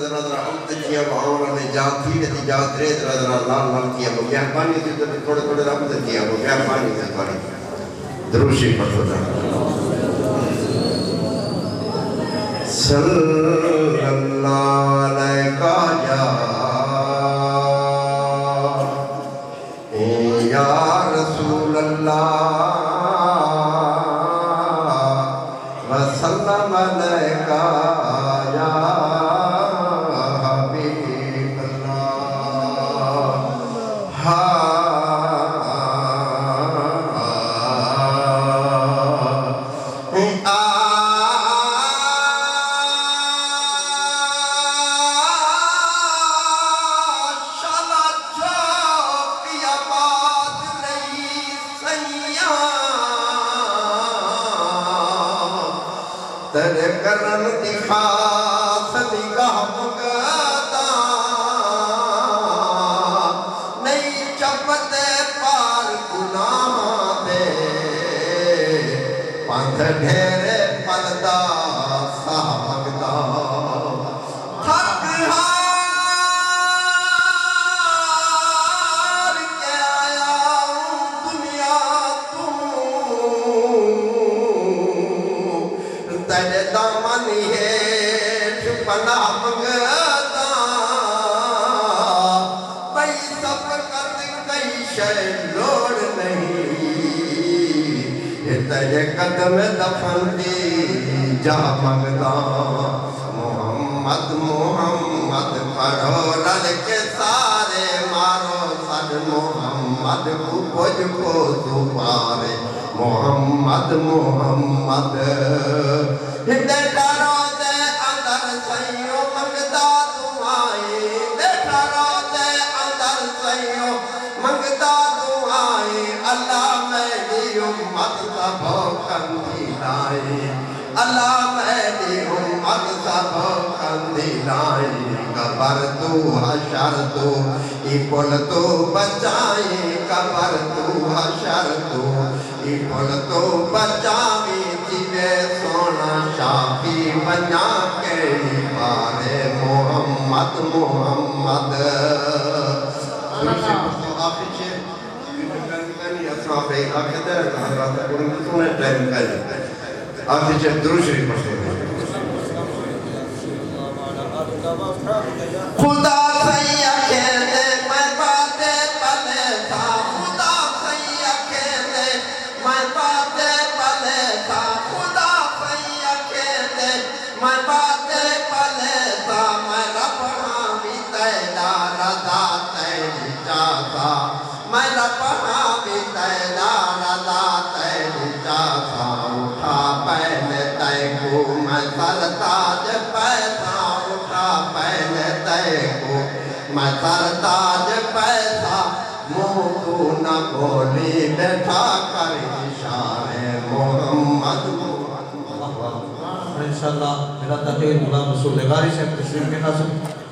जरा जरा अब किया बावला ने जाती ने जात रे जरा जरा लाल लाल किया वो क्या पानी से थोड़े थोड़े रब किया वो क्या पानी से पानी दरूशी पढ़ो सल्लल्लाहु अलैहि या रसूल अल्लाह वसल्लम अलैका या हबीब अल्लाह तेरे करम दिखा सदिगाह मगदा नहीं चपते पार गुनाह दे पंथ ढेरे पलदा साह मगदा थक हार के आया दुनिया तू तेरे दामन हेठ पनाह मंगदा भाई सब कर कई शय लोड़ नहीं तेरे कदम दफन दी जा मंगदा मोहम्मद मोहम्मद पढ़ो रल के सारे मारो सद मोहम्मद को कुछ को सुपारे मोहम्मद मोहम्मद देखा रोते अंदर सैयो मंगदा दुआएं देखा रोते अंदर सैयो मंगदा दुआएं अल्लाह मेरी उम्मत सबो कंदी लाए अल्लाह मेरी उम्मत सबो कंदी लाए कबर तू हशर तू इपुल तू बचाए कबर तू हशर तू इपुल तू बचावी जिवे सोना शाफी बना के पारे मोहम्मद मोहम्मद खुदा सैया खेले मैं बाते पले था खुदा सैया खेले मैं बाते पले था खुदा सैया खेले मैं बाते पले था मैं रब हामी तेरा रजा तेरी चाहता मैं रब हामी तेरा रजा तेरी चाहता उठा पहले तय को मैं सरताज पैसा उठा पहले तय को मैं सरताज पैसा मुँह तू न बोली बैठा कर इशारे मोहम्मद इंशाअल्लाह मेरा तकरीर गुलाम रसूल गारी से तस्लीम के नाज़िम